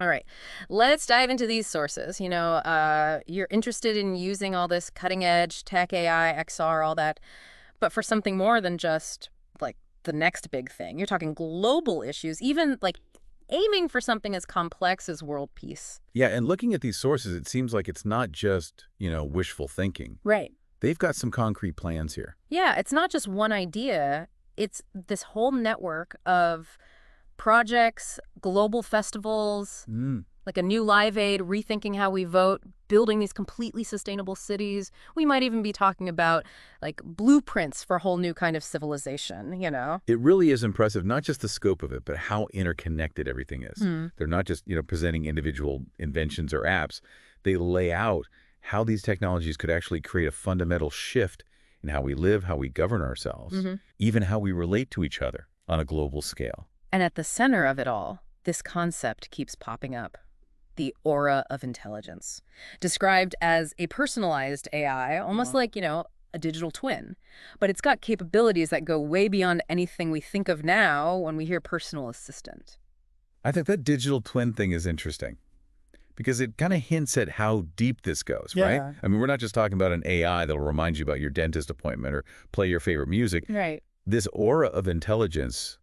All right, let's dive into these sources. You're interested in using all this cutting edge tech, AI, XR, all that, but for something more than just like the next big thing. You're talking global issues, even like aiming for something as complex as world peace. Yeah, and looking at these sources, it seems like it's not just, wishful thinking. Right. They've got some concrete plans here. Yeah, it's not just one idea, it's this whole network of projects, global festivals, Mm. like a new Live Aid, rethinking how we vote, building these completely sustainable cities. We might even be talking about like blueprints for a whole new kind of civilization. It really is impressive, not just the scope of it, but how interconnected everything is. Hmm. They're not just, presenting individual inventions or apps. They lay out how these technologies could actually create a fundamental shift in how we live, how we govern ourselves, Hmm. even how we relate to each other on a global scale. And at the center of it all, this concept keeps popping up. The aura of intelligence, described as a personalized AI, almost like, a digital twin. But it's got capabilities that go way beyond anything we think of now when we hear personal assistant. I think that digital twin thing is interesting because it kind of hints at how deep this goes, right? Yeah. I mean, we're not just talking about an AI that'll remind you about your dentist appointment or play your favorite music. Right. This aura of intelligence,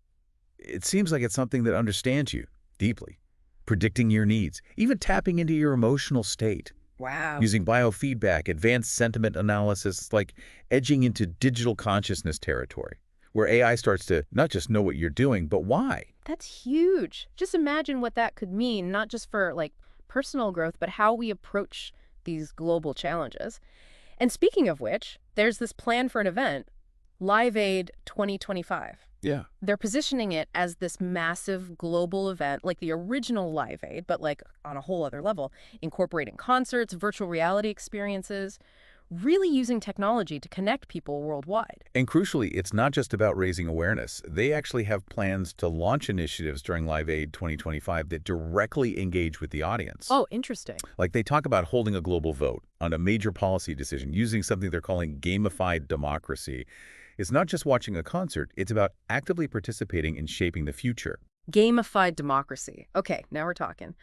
it seems like it's something that understands you deeply, predicting your needs, even tapping into your emotional state, Wow. using biofeedback, advanced sentiment analysis. It's like edging into digital consciousness territory, where AI starts to not just know what you're doing, but why. That's huge. Just imagine what that could mean, not just for like personal growth, but how we approach these global challenges. And speaking of which, there's this plan for an event, Live Aid 2025. Yeah. They're positioning it as this massive global event, like the original Live Aid, but like on a whole other level, incorporating concerts, virtual reality experiences, really using technology to connect people worldwide. And crucially, it's not just about raising awareness. They actually have plans to launch initiatives during Live Aid 2025 that directly engage with the audience. Oh, interesting. Like they talk about holding a global vote on a major policy decision using something they're calling gamified democracy. It's not just watching a concert, it's about actively participating in shaping the future. Gamified democracy. Okay, now we're talking.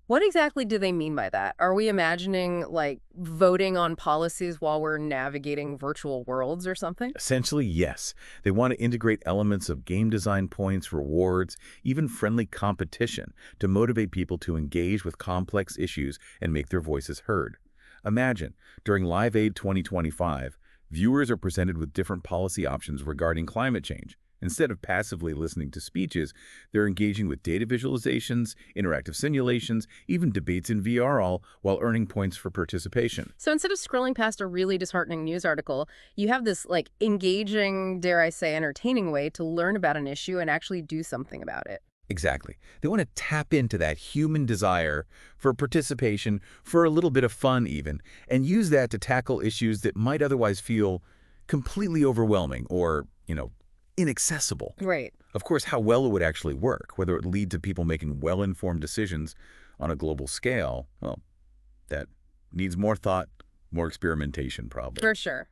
What exactly do they mean by that? Are we imagining like voting on policies while we're navigating virtual worlds or something? Essentially, yes. They want to integrate elements of game design points, rewards, even friendly competition to motivate people to engage with complex issues and make their voices heard. Imagine, during Live Aid 2025, viewers are presented with different policy options regarding climate change. Instead of passively listening to speeches, they're engaging with data visualizations, interactive simulations, even debates in VR, all while earning points for participation. So instead of scrolling past a really disheartening news article, you have this like engaging, dare I say, entertaining way to learn about an issue and actually do something about it. Exactly. They want to tap into that human desire for participation, for a little bit of fun even, and use that to tackle issues that might otherwise feel completely overwhelming or, inaccessible. Right. Of course, how well it would actually work, whether it would lead to people making well-informed decisions on a global scale, well, that needs more thought, more experimentation probably. For sure.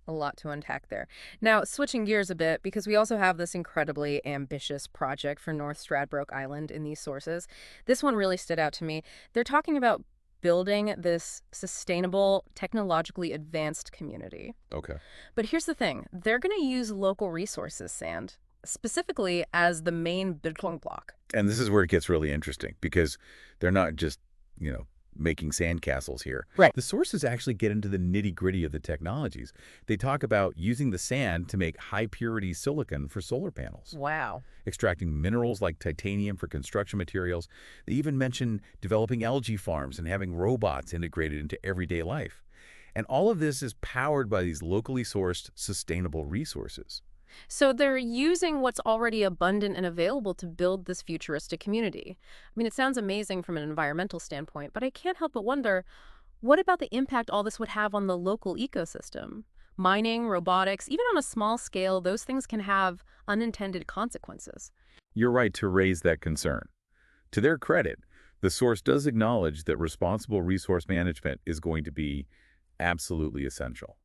A lot to unpack there. Now, switching gears a bit, because we also have this incredibly ambitious project for North Stradbroke Island in these sources. This one really stood out to me. They're talking about building this sustainable, technologically advanced community. Okay. But here's the thing. They're going to use local resources, Sand, specifically as the main building block. And this is where it gets really interesting because they're not just, you know, making sandcastles here. Right. The sources actually get into the nitty-gritty of the technologies. They talk about using the sand to make high-purity silicon for solar panels, Wow. extracting minerals like titanium for construction materials. They even mention developing algae farms and having robots integrated into everyday life. And all of this is powered by these locally sourced, sustainable resources. So they're using what's already abundant and available to build this futuristic community. I mean, it sounds amazing from an environmental standpoint, but I can't help but wonder, what about the impact all this would have on the local ecosystem? Mining, robotics, even on a small scale, those things can have unintended consequences. You're right to raise that concern. To their credit, the source does acknowledge that responsible resource management is going to be absolutely essential.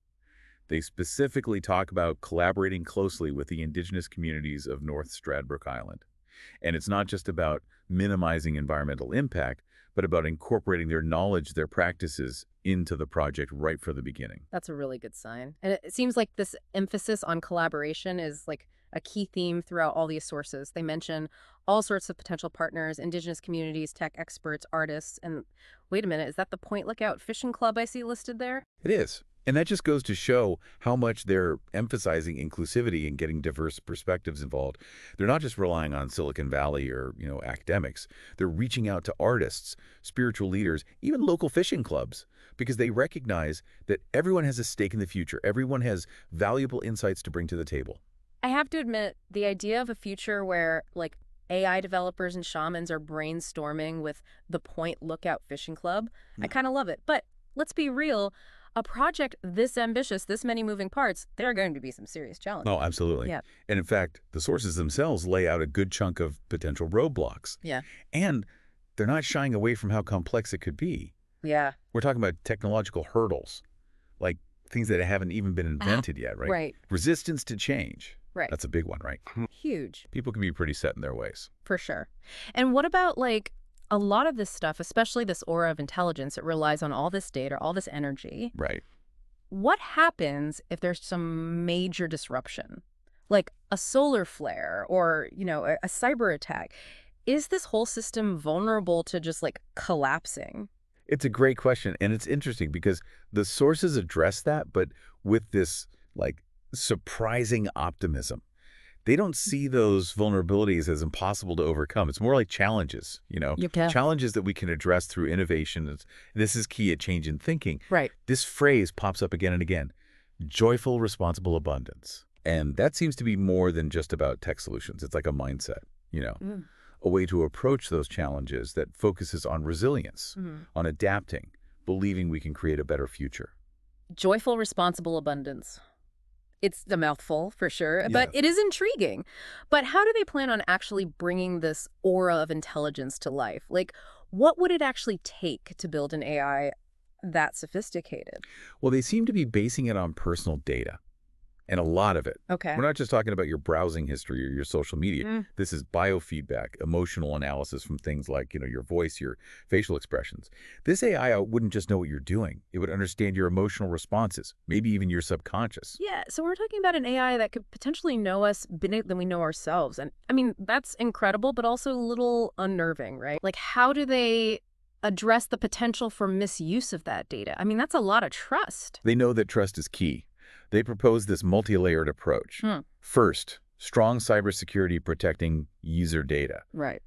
They specifically talk about collaborating closely with the indigenous communities of North Stradbroke Island. And it's not just about minimizing environmental impact, but about incorporating their knowledge, their practices into the project right from the beginning. That's a really good sign. And it seems like this emphasis on collaboration is like a key theme throughout all these sources. They mention all sorts of potential partners, indigenous communities, tech experts, artists. And wait a minute, is that the Point Lookout Fishing Club I see listed there? It is. And that just goes to show how much they're emphasizing inclusivity and getting diverse perspectives involved. They're not just relying on Silicon Valley or, academics. They're reaching out to artists, spiritual leaders, even local fishing clubs, because they recognize that everyone has a stake in the future. Everyone has valuable insights to bring to the table. I have to admit, the idea of a future where, like, AI developers and shamans are brainstorming with the Point Lookout Fishing Club, I kind of love it. But let's be real, a project this ambitious, this many moving parts, there are going to be some serious challenges. Oh, absolutely. Yeah. And in fact, the sources themselves lay out a good chunk of potential roadblocks. Yeah. And they're not shying away from how complex it could be. Yeah. We're talking about technological hurdles, like things that haven't even been invented yet, right? Right. Resistance to change. Right. That's a big one, right? Huge. People can be pretty set in their ways. For sure. And what about, like, a lot of this stuff, especially this aura of intelligence, it relies on all this data, all this energy. Right. What happens if there's some major disruption, like a solar flare or, a cyber attack? Is this whole system vulnerable to just, like, collapsing? It's a great question. And it's interesting because the sources address that, but with this, like, surprising optimism. They don't see those vulnerabilities as impossible to overcome. It's more like challenges, Okay. challenges that we can address through innovation. This is key, a change in thinking. Right. This phrase pops up again and again, joyful, responsible abundance. And that seems to be more than just about tech solutions. It's like a mindset, Mm. a way to approach those challenges that focuses on resilience, on adapting, believing we can create a better future. Joyful, responsible abundance. It's a mouthful, for sure, Yeah. but it is intriguing. But how do they plan on actually bringing this aura of intelligence to life? Like, what would it actually take to build an AI that sophisticated? Well, they seem to be basing it on personal data, and a lot of it. Okay. We're not just talking about your browsing history or your social media. Mm. This is biofeedback, emotional analysis from things like, your voice, your facial expressions. This AI wouldn't just know what you're doing. It would understand your emotional responses, maybe even your subconscious. Yeah, so we're talking about an AI that could potentially know us better than we know ourselves. And I mean, that's incredible, but also a little unnerving, right? Like, how do they address the potential for misuse of that data? I mean, that's a lot of trust. They know that trust is key. They propose this multi-layered approach. First, strong cybersecurity protecting user data. Right.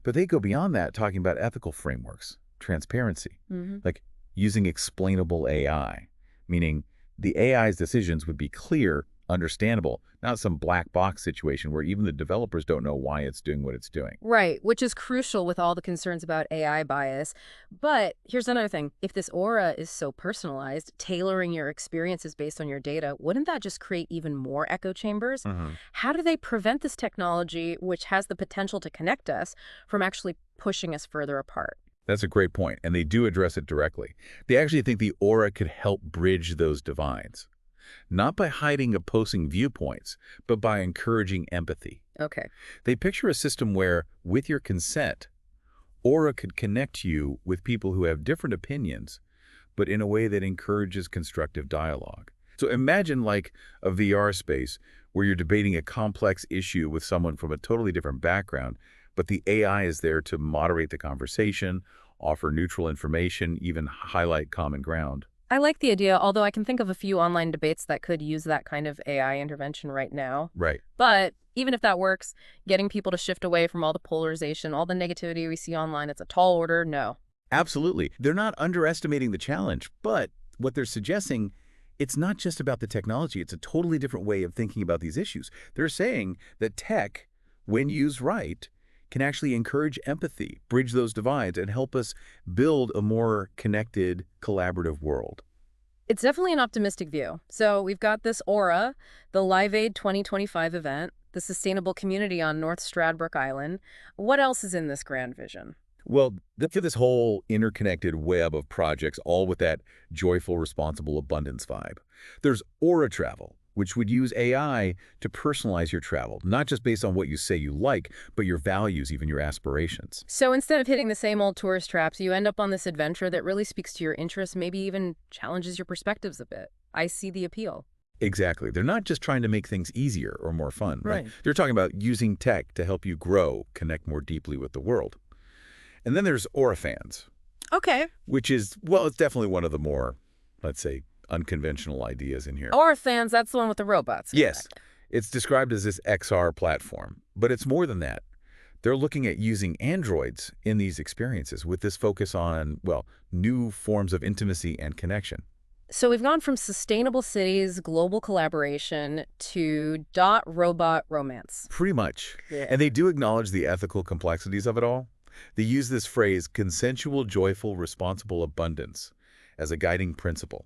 But they go beyond that, talking about ethical frameworks, transparency, like using explainable AI, meaning the AI's decisions would be clear, understandable, not some black box situation where even the developers don't know why it's doing what it's doing. Right, which is crucial with all the concerns about AI bias. But here's another thing. If this aura is so personalized, tailoring your experiences based on your data, wouldn't that just create even more echo chambers? How do they prevent this technology, which has the potential to connect us, from actually pushing us further apart? That's a great point, and they do address it directly. They actually think the aura could help bridge those divides, not by hiding opposing viewpoints, but by encouraging empathy. Okay. They picture a system where, with your consent, Aura could connect you with people who have different opinions, but in a way that encourages constructive dialogue. So imagine like a VR space where you're debating a complex issue with someone from a totally different background, but the AI is there to moderate the conversation, offer neutral information, even highlight common ground. I like the idea, although I can think of a few online debates that could use that kind of AI intervention right now. Right. But even if that works, getting people to shift away from all the polarization, all the negativity we see online, it's a tall order, no. Absolutely. They're not underestimating the challenge, but what they're suggesting, it's not just about the technology. It's a totally different way of thinking about these issues. They're saying that tech, when used right, can actually encourage empathy, bridge those divides, and help us build a more connected, collaborative world. It's definitely an optimistic view. So we've got this Aura, the Live Aid 2025 event, the sustainable community on North Stradbroke Island. What else is in this grand vision? Well, look at this whole interconnected web of projects, all with that joyful, responsible abundance vibe. There's Aura Travel, which would use AI to personalize your travel, not just based on what you say you like, but your values, even your aspirations. So instead of hitting the same old tourist traps, you end up on this adventure that really speaks to your interests, maybe even challenges your perspectives a bit. I see the appeal. Exactly. They're not just trying to make things easier or more fun, right? Right. They're talking about using tech to help you grow, connect more deeply with the world. And then there's Aura fans, Okay. which is, well, it's definitely one of the more, let's say, unconventional ideas in here. Or fans, that's the one with the robots. Yes, it's described as this XR platform, but it's more than that. They're looking at using androids in these experiences with this focus on, well, new forms of intimacy and connection. So we've gone from sustainable cities, global collaboration, to dot robot romance. Pretty much. Yeah. And they do acknowledge the ethical complexities of it all. They use this phrase, consensual, joyful, responsible abundance, as a guiding principle,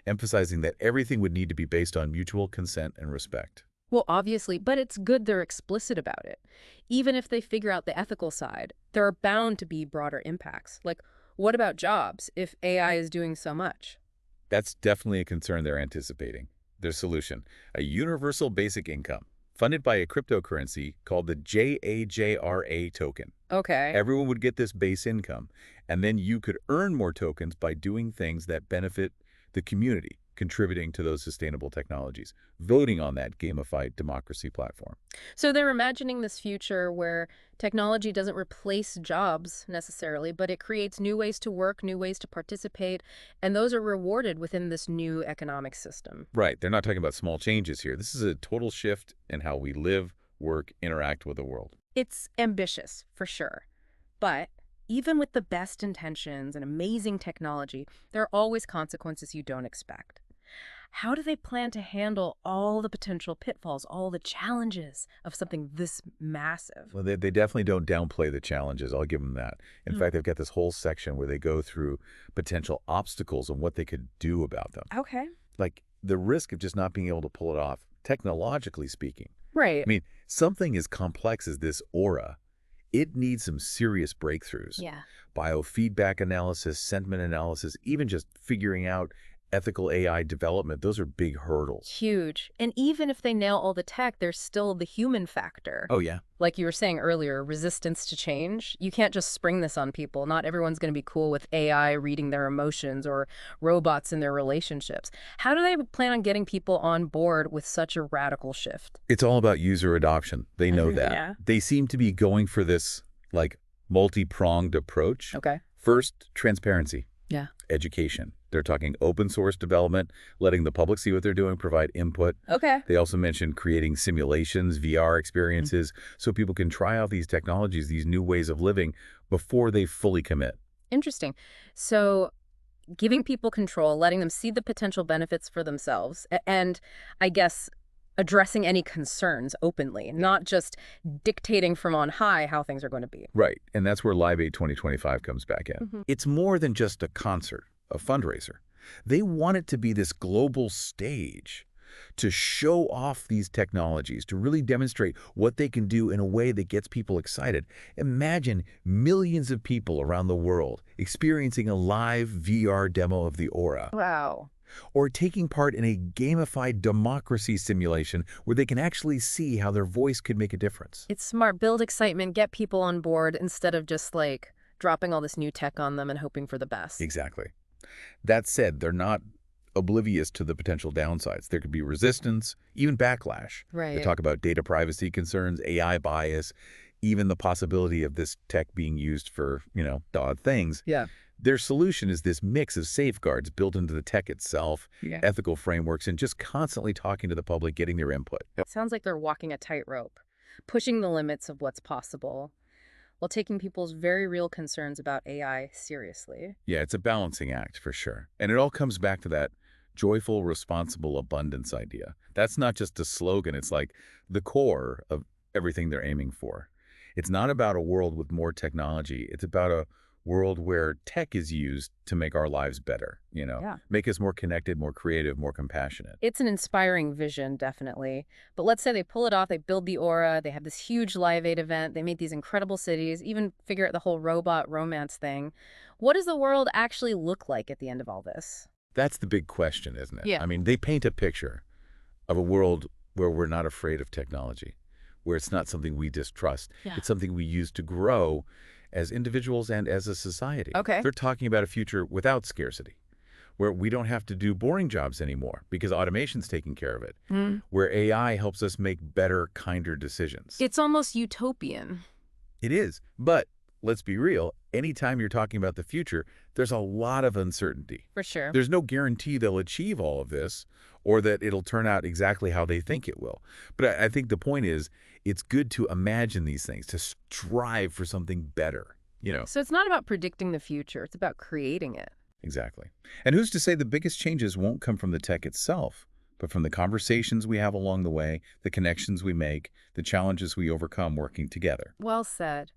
emphasizing that everything would need to be based on mutual consent and respect. Well, obviously, but it's good they're explicit about it. Even if they figure out the ethical side, there are bound to be broader impacts. Like, what about jobs if AI is doing so much? That's definitely a concern they're anticipating. Their solution, a universal basic income, funded by a cryptocurrency called the JAJRA token. Okay. Everyone would get this base income, and then you could earn more tokens by doing things that benefit the community, contributing to those sustainable technologies, voting on that gamified democracy platform. So they're imagining this future where technology doesn't replace jobs necessarily, but it creates new ways to work, new ways to participate, and those are rewarded within this new economic system. Right, they're not talking about small changes here. This is a total shift in how we live, work, interact with the world. It's ambitious, for sure. But even with the best intentions and amazing technology, there are always consequences you don't expect. How do they plan to handle all the potential pitfalls, all the challenges of something this massive? Well, they definitely don't downplay the challenges. I'll give them that. In fact, they've got this whole section where they go through potential obstacles and what they could do about them. Okay. Like the risk of just not being able to pull it off, technologically speaking. Right. I mean, something as complex as this aura, it needs some serious breakthroughs. Yeah. Biofeedback analysis, sentiment analysis, even just figuring out ethical AI development, those are big hurdles. Huge. And even if they nail all the tech, there's still the human factor. Oh, yeah. Like you were saying earlier, resistance to change. You can't just spring this on people. Not everyone's going to be cool with AI reading their emotions or robots in their relationships. How do they plan on getting people on board with such a radical shift? It's all about user adoption. They know that. Yeah. They seem to be going for this, like, multi-pronged approach. Okay. First, transparency. Yeah. Education. They're talking open source development, letting the public see what they're doing, provide input. Okay. They also mentioned creating simulations, VR experiences, so people can try out these technologies, these new ways of living, before they fully commit. Interesting. So giving people control, letting them see the potential benefits for themselves, and I guess addressing any concerns openly, not just dictating from on high how things are going to be. Right, and that's where Live Aid 2025 comes back in. It's more than just a concert, a fundraiser. They want it to be this global stage to show off these technologies, to really demonstrate what they can do in a way that gets people excited. Imagine millions of people around the world experiencing a live VR demo of the Aura, Wow. or taking part in a gamified democracy simulation where they can actually see how their voice could make a difference. It's smart. Build excitement, get people on board instead of just like dropping all this new tech on them and hoping for the best. Exactly. That said, they're not oblivious to the potential downsides. There could be resistance, even backlash. Right. They talk about data privacy concerns, AI bias, even the possibility of this tech being used for, odd things. Yeah. Their solution is this mix of safeguards built into the tech itself, Yeah. ethical frameworks, and just constantly talking to the public, getting their input. Sounds like they're walking a tightrope, pushing the limits of what's possible, while taking people's very real concerns about AI seriously. Yeah, it's a balancing act for sure. And it all comes back to that joyful, responsible abundance idea. That's not just a slogan. It's like the core of everything they're aiming for. It's not about a world with more technology. It's about a world where tech is used to make our lives better, Yeah. make us more connected, more creative, more compassionate. It's an inspiring vision, definitely. But let's say they pull it off, they build the Aura, they have this huge Live Aid event, they make these incredible cities, even figure out the whole robot romance thing. What does the world actually look like at the end of all this? That's the big question, isn't it? Yeah. I mean, they paint a picture of a world where we're not afraid of technology, where it's not something we distrust. Yeah. It's something we use to grow as individuals and as a society. Okay. They're talking about a future without scarcity, where we don't have to do boring jobs anymore because automation's taking care of it, Mm. where AI helps us make better, kinder decisions. It's almost utopian. It is. But let's be real, anytime you're talking about the future, there's a lot of uncertainty. For sure. There's no guarantee they'll achieve all of this or that it'll turn out exactly how they think it will. But I think the point is, it's good to imagine these things, to strive for something better, you know? So it's not about predicting the future. It's about creating it. Exactly. And who's to say the biggest changes won't come from the tech itself, but from the conversations we have along the way, the connections we make, the challenges we overcome working together. Well said.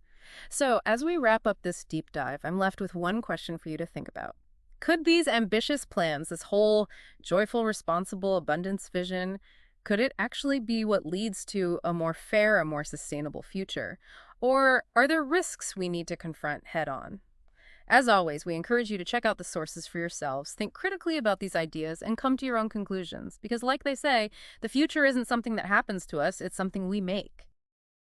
So, as we wrap up this deep dive, I'm left with one question for you to think about. Could these ambitious plans, this whole joyful, responsible abundance vision, could it actually be what leads to a more fair, a more sustainable future? Or are there risks we need to confront head on? As always, we encourage you to check out the sources for yourselves, think critically about these ideas, and come to your own conclusions. Because, like they say, the future isn't something that happens to us, it's something we make.